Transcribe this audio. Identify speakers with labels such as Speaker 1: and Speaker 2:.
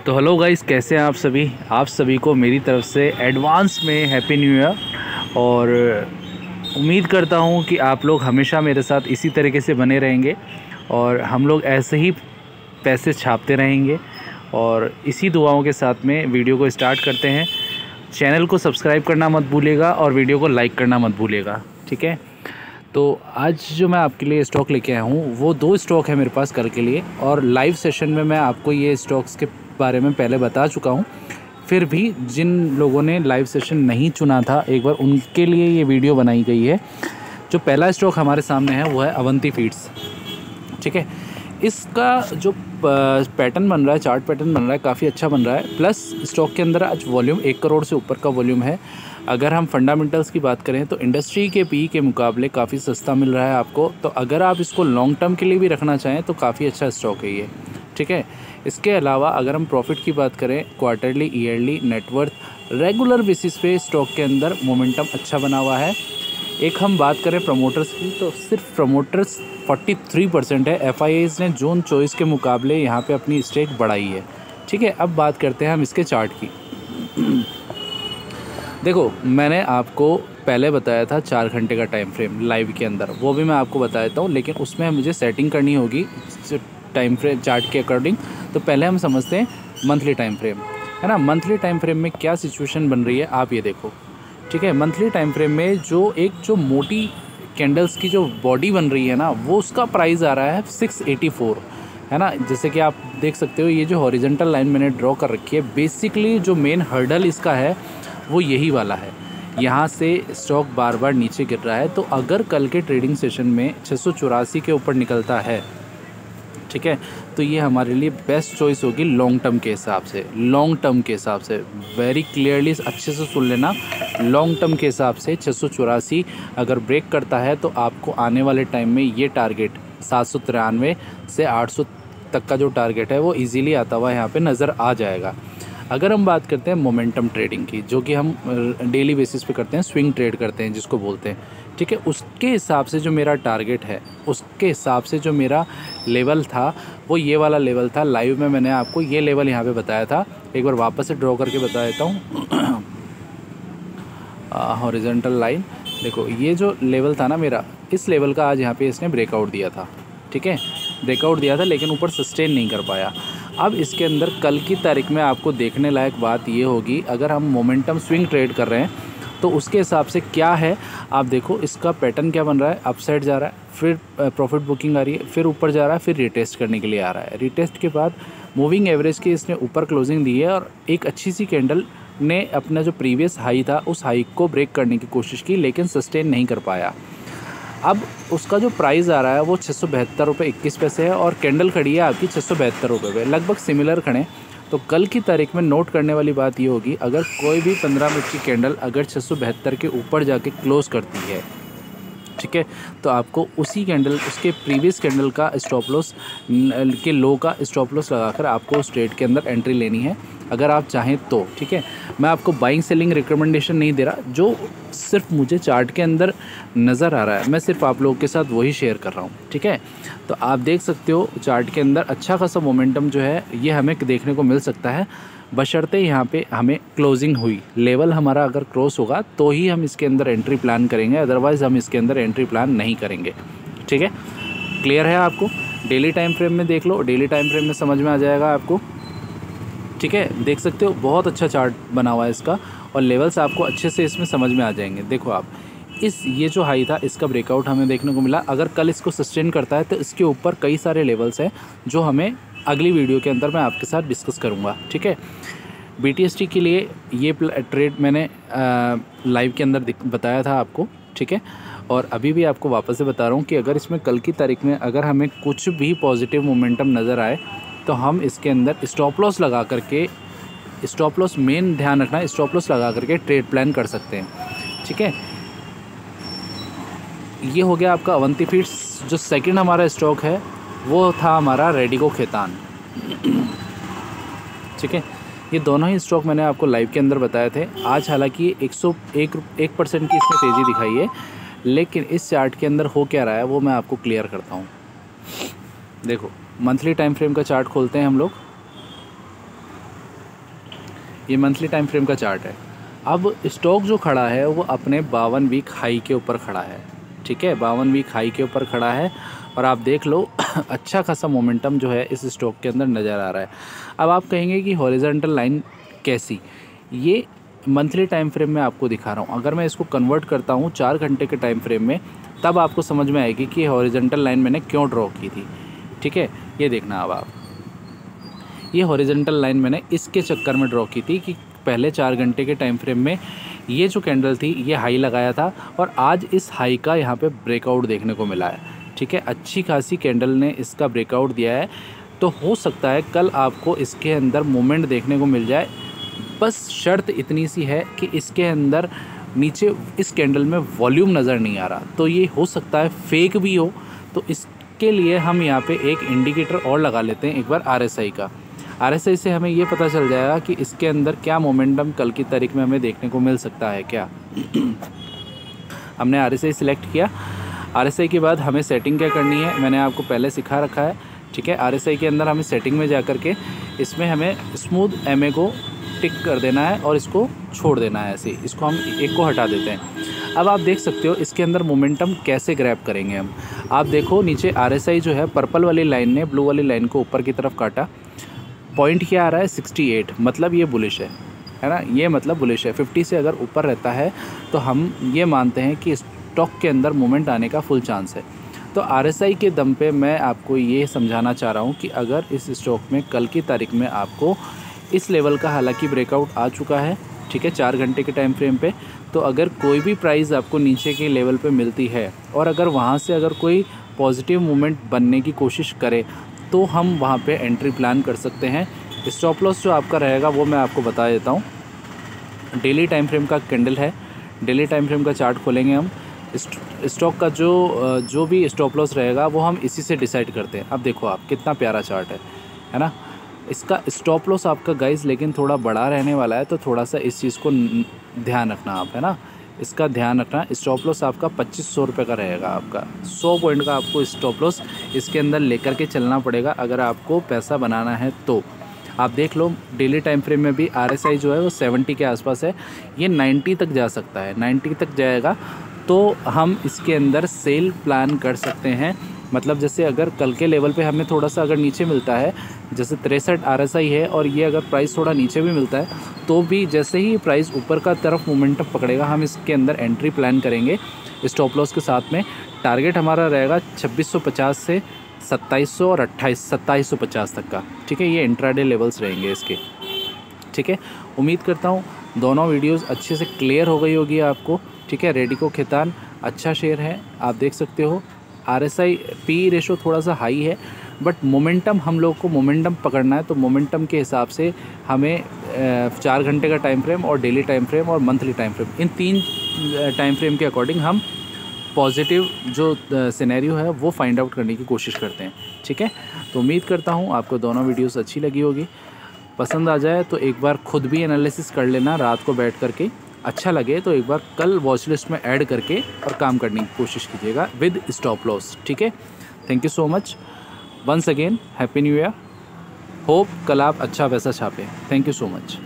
Speaker 1: तो hello guys, कैसे हैं आप सभी को मेरी तरफ से एडवांस में हैप्पी न्यू ईयर। और उम्मीद करता हूं कि आप लोग हमेशा मेरे साथ इसी तरीके से बने रहेंगे और हम लोग ऐसे ही पैसे छापते रहेंगे। और इसी दुआओं के साथ में वीडियो को स्टार्ट करते हैं। चैनल को सब्सक्राइब करना मत भूलिएगा और वीडियो को लाइक करना मत भूलिएगा, ठीक है। तो आज जो मैं आपके लिए स्टॉक लेके आया हूँ वो 2 स्टॉक है मेरे पास कल के लिए, और लाइव सेशन में मैं आपको ये स्टॉक्स के बारे में पहले बता चुका हूँ। फिर भी जिन लोगों ने लाइव सेशन नहीं चुना था, एक बार उनके लिए ये वीडियो बनाई गई है। जो पहला स्टॉक हमारे सामने है वो है अवंती फीड्स, ठीक है। इसका जो पैटर्न बन रहा है, चार्ट पैटर्न बन रहा है, काफ़ी अच्छा बन रहा है। प्लस स्टॉक के अंदर आज वॉल्यूम 1 करोड़ से ऊपर का वॉल्यूम है। अगर हम फंडामेंटल्स की बात करें तो इंडस्ट्री के पी के मुकाबले काफ़ी सस्ता मिल रहा है आपको। तो अगर आप इसको लॉन्ग टर्म के लिए भी रखना चाहें तो काफ़ी अच्छा स्टॉक है ये, ठीक है। इसके अलावा अगर हम प्रॉफिट की बात करें, quarterly, yearly, net worth, regular basis पे स्टॉक के अंदर मोमेंटम अच्छा बना हुआ है। एक हम बात करें प्रमोटर्स की तो सिर्फ प्रमोटर्स 43% है। एफआईआईज़ ने जून 24 के मुकाबले यहाँ पे अपनी स्टेक बढ़ाई है, ठीक है। अब बात करते हैं हम इसके चार्ट की। देखो, मैंने आपको पहले बताया था 4 घंटे का टाइम फ्रेम लाइव के अंदर, वो भी मैं आपको बता देता हूँ, लेकिन उसमें मुझे सेटिंग करनी होगी टाइम फ्रेम चार्ट के अकॉर्डिंग। तो पहले हम समझते हैं मंथली टाइम फ्रेम, है ना। मंथली टाइम फ्रेम में क्या सिचुएशन बन रही है आप ये देखो, ठीक है। मंथली टाइम फ्रेम में जो मोटी कैंडल्स की जो बॉडी बन रही है ना, वो उसका प्राइस आ रहा है 684, है ना। जैसे कि आप देख सकते हो, ये जो हॉरिजॉन्टल लाइन मैंने ड्रॉ कर रखी है, बेसिकली जो मेन हर्डल इसका है वो यही वाला है। यहाँ से स्टॉक बार बार नीचे गिर रहा है। तो अगर कल के ट्रेडिंग सेशन में 684 के ऊपर निकलता है, ठीक है, तो ये हमारे लिए बेस्ट चॉइस होगी लॉन्ग टर्म के हिसाब से। लॉन्ग टर्म के हिसाब से वेरी क्लियरली अच्छे से सुन लेना, लॉन्ग टर्म के हिसाब से 684 अगर ब्रेक करता है तो आपको आने वाले टाइम में ये टारगेट 793 से 800 तक का जो टारगेट है वो इजीली आता हुआ यहाँ पे नज़र आ जाएगा। अगर हम बात करते हैं मोमेंटम ट्रेडिंग की, जो कि हम डेली बेसिस पे करते हैं, स्विंग ट्रेड करते हैं जिसको बोलते हैं, ठीक है, उसके हिसाब से जो मेरा टारगेट है, उसके हिसाब से जो मेरा लेवल था वो ये वाला लेवल था। लाइव में मैंने आपको ये लेवल यहाँ पे बताया था, एक बार वापस से ड्रॉ करके बता देता हूँ। हॉरिजॉन्टल लाइन देखो, ये जो लेवल था ना मेरा, इस लेवल का आज यहाँ पे इसने ब्रेकआउट दिया था, ठीक है, ब्रेकआउट दिया था, लेकिन ऊपर सस्टेन नहीं कर पाया। अब इसके अंदर कल की तारीख में आपको देखने लायक बात ये होगी, अगर हम मोमेंटम स्विंग ट्रेड कर रहे हैं तो उसके हिसाब से क्या है आप देखो। इसका पैटर्न क्या बन रहा है, अपसाइड जा रहा है, फिर प्रॉफिट बुकिंग आ रही है, फिर ऊपर जा रहा है, फिर रिटेस्ट करने के लिए आ रहा है। रिटेस्ट के बाद मूविंग एवरेज की इसने ऊपर क्लोजिंग दी है, और एक अच्छी सी कैंडल ने अपना जो प्रीवियस हाई था उस हाई को ब्रेक करने की कोशिश की, लेकिन सस्टेन नहीं कर पाया। अब उसका जो प्राइस आ रहा है वो 672 रुपये 21 पैसे है, और कैंडल खड़ी है आपकी 672 रुपये पे, लगभग सिमिलर खड़े। तो कल की तारीख में नोट करने वाली बात ये होगी, अगर कोई भी 15 मिनट की कैंडल अगर 672 के ऊपर जाके क्लोज करती है, ठीक है, तो आपको उसी कैंडल, उसके प्रीवियस कैंडल का स्टॉप लॉस के लो का स्टॉप लॉस लगाकर आपको उस ट्रेड के अंदर एंट्री लेनी है, अगर आप चाहें तो, ठीक है। मैं आपको बाइंग सेलिंग रिकमेंडेशन नहीं दे रहा, जो सिर्फ मुझे चार्ट के अंदर नज़र आ रहा है मैं सिर्फ आप लोगों के साथ वही शेयर कर रहा हूँ, ठीक है। तो आप देख सकते हो चार्ट के अंदर अच्छा खासा मोमेंटम जो है ये हमें देखने को मिल सकता है, बशर्ते यहाँ पे हमें क्लोजिंग हुई, लेवल हमारा अगर क्रॉस होगा तो ही हम इसके अंदर एंट्री प्लान करेंगे, अदरवाइज़ हम इसके अंदर एंट्री प्लान नहीं करेंगे, ठीक है। क्लियर है आपको? डेली टाइम फ्रेम में देख लो, डेली टाइम फ्रेम में समझ में आ जाएगा आपको, ठीक है। देख सकते हो बहुत अच्छा चार्ट बना हुआ है इसका, और लेवल्स आपको अच्छे से इसमें समझ में आ जाएंगे। देखो आप, ये जो हाई था इसका ब्रेकआउट हमें देखने को मिला। अगर कल इसको सस्टेन करता है तो इसके ऊपर कई सारे लेवल्स हैं जो हमें अगली वीडियो के अंदर मैं आपके साथ डिस्कस करूँगा, ठीक है। BTST के लिए ये ट्रेड मैंने लाइव के अंदर बताया था आपको, ठीक है, और अभी भी आपको वापस से बता रहा हूँ कि अगर इसमें कल की तारीख में अगर हमें कुछ भी पॉजिटिव मोमेंटम नज़र आए तो हम इसके अंदर स्टॉप लॉस लगा करके, स्टॉप लॉस मेन ध्यान रखना है, स्टॉप लॉस लगा करके ट्रेड प्लान कर सकते हैं, ठीक है। ये हो गया आपका अवंती फीड्स। जो सेकंड हमारा स्टॉक है वो था हमारा रेडिको खेतान, ठीक है। ये दोनों ही स्टॉक मैंने आपको लाइव के अंदर बताए थे। आज हालांकि 101% की इसमें तेज़ी दिखाई है, लेकिन इस चार्ट के अंदर हो क्या रहा है वो मैं आपको क्लियर करता हूँ। देखो, मंथली टाइम फ्रेम का चार्ट खोलते हैं हम लोग। ये मंथली टाइम फ्रेम का चार्ट है। अब स्टॉक जो खड़ा है वो अपने 52 वीक हाई के ऊपर खड़ा है, ठीक है, 52 वीक हाई के ऊपर खड़ा है और आप देख लो अच्छा खासा मोमेंटम जो है इस स्टॉक के अंदर नज़र आ रहा है। अब आप कहेंगे कि हॉरिजॉन्टल लाइन कैसी, ये मंथली टाइम फ्रेम में आपको दिखा रहा हूँ। अगर मैं इसको कन्वर्ट करता हूँ 4 घंटे के टाइम फ्रेम में, तब आपको समझ में आएगी कि हॉरिजॉन्टल लाइन मैंने क्यों ड्रॉ की थी, ठीक है। ये देखना अब आप, ये हॉरिजॉन्टल लाइन मैंने इसके चक्कर में ड्रॉ की थी कि पहले 4 घंटे के टाइम फ्रेम में ये जो कैंडल थी ये हाई लगाया था और आज इस हाई का यहाँ पे ब्रेकआउट देखने को मिला है, ठीक है। अच्छी खासी कैंडल ने इसका ब्रेकआउट दिया है, तो हो सकता है कल आपको इसके अंदर मूवमेंट देखने को मिल जाए। बस शर्त इतनी सी है कि इसके अंदर नीचे इस कैंडल में वॉल्यूम नज़र नहीं आ रहा, तो ये हो सकता है फेक भी हो। तो इसके लिए हम यहाँ पे एक इंडिकेटर और लगा लेते हैं एक बार RSI का। RSI से हमें ये पता चल जाएगा कि इसके अंदर क्या मोमेंटम कल की तारीख में हमें देखने को मिल सकता है क्या। हमने RSI सिलेक्ट किया। RSI के बाद हमें सेटिंग क्या करनी है, मैंने आपको पहले सिखा रखा है, ठीक है। RSI के अंदर हमें सेटिंग में जा कर के इसमें हमें स्मूथ MA को टिक कर देना है और इसको छोड़ देना है, ऐसे इसको हम एक को हटा देते हैं। अब आप देख सकते हो इसके अंदर मोमेंटम कैसे ग्रैब करेंगे हम। आप देखो नीचे RSI जो है पर्पल वाली लाइन ने ब्लू वाली लाइन को ऊपर की तरफ काटा, पॉइंट क्या आ रहा है 68, मतलब ये बुलिश है ना, ये मतलब बुलिश है। 50 से अगर ऊपर रहता है तो हम ये मानते हैं कि स्टॉक के अंदर मूवमेंट आने का फुल चांस है। तो RSI के दम पे मैं आपको ये समझाना चाह रहा हूँ कि अगर इस स्टॉक में कल की तारीख में आपको इस लेवल का हालांकि ब्रेकआउट आ चुका है, ठीक है, 4 घंटे के टाइम फ्रेम पे, तो अगर कोई भी प्राइस आपको नीचे के लेवल पे मिलती है और अगर वहाँ से अगर कोई पॉजिटिव मूवमेंट बनने की कोशिश करे तो हम वहाँ पे एंट्री प्लान कर सकते हैं। स्टॉप लॉस जो आपका रहेगा वो मैं आपको बता देता हूँ। डेली टाइम फ्रेम का कैंडल है, डेली टाइम फ्रेम का चार्ट खोलेंगे हम। स्टॉक का जो भी स्टॉप लॉस रहेगा वो हम इसी से डिसाइड करते हैं। अब देखो आप कितना प्यारा चार्ट है ना। इसका स्टॉप लॉस आपका गाइस लेकिन थोड़ा बड़ा रहने वाला है, तो थोड़ा सा इस चीज़ को ध्यान रखना आप, है ना, इसका ध्यान रखना। स्टॉप लॉस आपका 2500 रुपये का रहेगा, आपका 100 पॉइंट का आपको स्टॉप लॉस इसके अंदर लेकर के चलना पड़ेगा अगर आपको पैसा बनाना है तो। आप देख लो डेली टाइम फ्रेम में भी RSI जो है वो 70 के आसपास है, ये 90 तक जा सकता है, 90 तक जाएगा तो हम इसके अंदर सेल प्लान कर सकते हैं। मतलब जैसे अगर कल के लेवल पे हमें थोड़ा सा अगर नीचे मिलता है, जैसे 63 RSI है और ये अगर प्राइस थोड़ा नीचे भी मिलता है तो भी जैसे ही प्राइस ऊपर का तरफ मोमेंटम पकड़ेगा हम इसके अंदर एंट्री प्लान करेंगे स्टॉप लॉस के साथ में। टारगेट हमारा रहेगा 2650 से 2700 और 2750 तक का, ठीक है। ये इंट्राडे लेवल्स रहेंगे इसके, ठीक है। उम्मीद करता हूँ दोनों वीडियोस अच्छे से क्लियर हो गई होगी आपको, ठीक है। रेडिको खैतान अच्छा शेयर है, आप देख सकते हो। RSI P रेशो थोड़ा सा हाई है, बट मोमेंटम हम लोग को मोमेंटम पकड़ना है, तो मोमेंटम के हिसाब से हमें 4 घंटे का टाइम फ्रेम और डेली टाइम फ्रेम और मंथली टाइम फ्रेम, इन 3 टाइम फ्रेम के अकॉर्डिंग हम पॉजिटिव जो सिनेरियो है वो फाइंड आउट करने की कोशिश करते हैं, ठीक है। तो उम्मीद करता हूँ आपको दोनों वीडियोस अच्छी लगी होगी। पसंद आ जाए तो एक बार खुद भी एनालिसिस कर लेना रात को बैठ करके, अच्छा लगे तो एक बार कल वॉच लिस्ट में ऐड करके और काम करने की कोशिश कीजिएगा विद स्टॉप लॉस, ठीक है। Thank you so much once again, happy new year. Hope कल आप अच्छा पैसा छापें। Thank you so much.